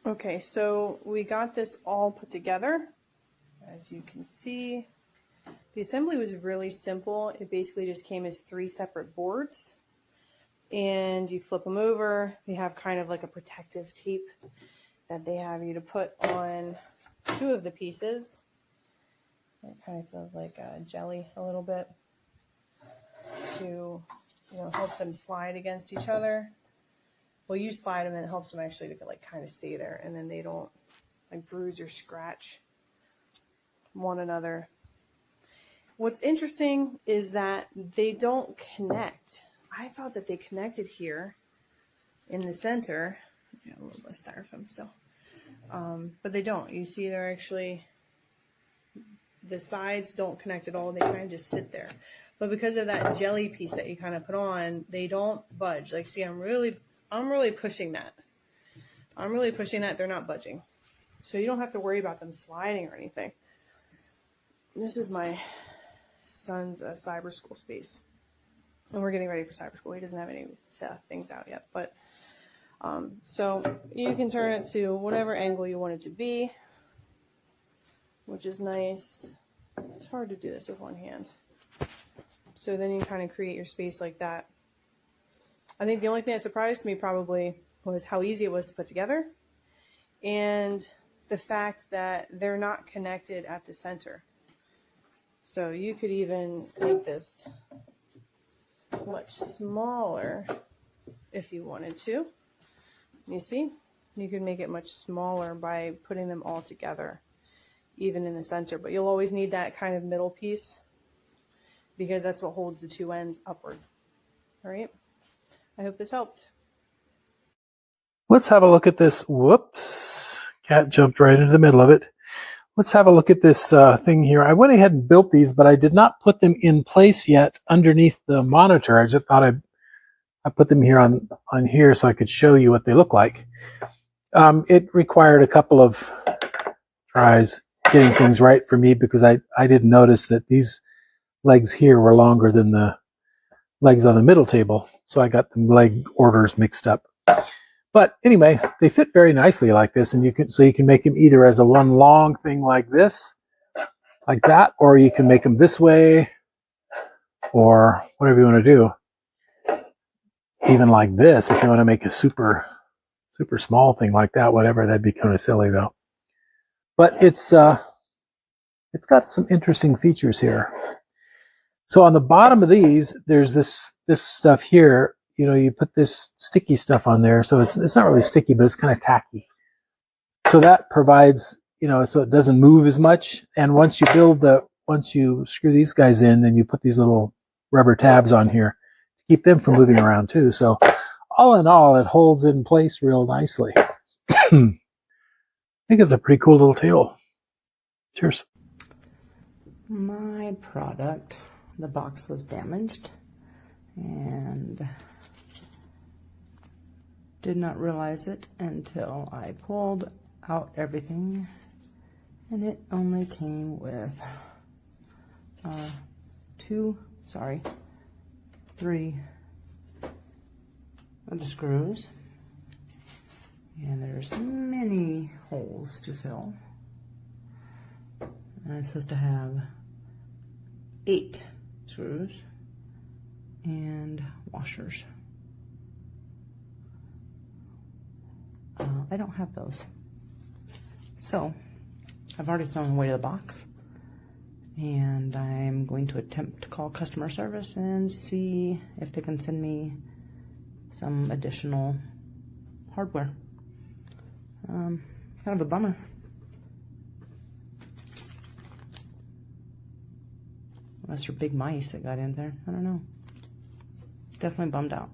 Okay, so we got this all put together. As you can see, the assembly was really simple. It basically just came as 3 separate boards, and you flip them over. They have kind of like a protective tape that they have you to put on 2 of the pieces. It kind of feels like jelly a little bit to, help them slide against each other. Well, you slide them, and it helps them actually to like kind of stay there, and then they don't like bruise or scratch one another. What's interesting is that they don't connect. I thought that they connected here in the center. A little bit of styrofoam still, but they don't. You see, they're actually, the sides don't connect at all. They kind of just sit there. But because of that jelly piece that you kind of put on, they don't budge. Like, see, I'm really pushing that. I'm really pushing that. They're not budging. So you don't have to worry about them sliding or anything. This is my son's cyber school space. And we're getting ready for cyber school. He doesn't have any things out yet. But so you can turn it to whatever angle you want it to be, which is nice. It's hard to do this with one hand. So then you kind of create your space like that. I think the only thing that surprised me probably was how easy it was to put together, and the fact that they're not connected at the center. So you could even make this much smaller if you wanted to. You see, you can make it much smaller by putting them all together, even in the center. But you'll always need that kind of middle piece, because that's what holds the 2 ends upward. All right. I hope this helped. Let's have a look at this. Whoops. Cat jumped right into the middle of it. Let's have a look at this thing here. I went ahead and built these, but I did not put them in place yet underneath the monitor. I just thought I put them here on here so I could show you what they look like. It required a couple of tries getting things right for me, because I didn't notice that these legs here were longer than the legs on the middle table. So I got the leg orders mixed up. But anyway, they fit very nicely like this, and you can make them either as a one long thing like this, like that, or you can make them this way, or whatever you want to do. Even like this, if you want to make a super small thing like that, whatever, that'd be kind of silly though. But it's got some interesting features here. So on the bottom of these, there's this stuff here. You put this sticky stuff on there, so it's not really sticky, but it's kind of tacky. So that provides, so it doesn't move as much. And once you screw these guys in, then you put these little rubber tabs on here to keep them from moving around too. So all in all, it holds in place real nicely. I think it's a pretty cool little table. Cheers. My product, the box was damaged, and did not realize it until I pulled out everything, and it only came with 3 of the screws, and there's many holes to fill, and I'm supposed to have 8 screws and washers. I don't have those, so I've already thrown away the box, and I'm going to attempt to call customer service and see if they can send me some additional hardware. Kind of a bummer. Unless they're big mice that got in there. I don't know. Definitely bummed out.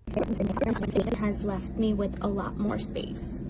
It has left me with a lot more space.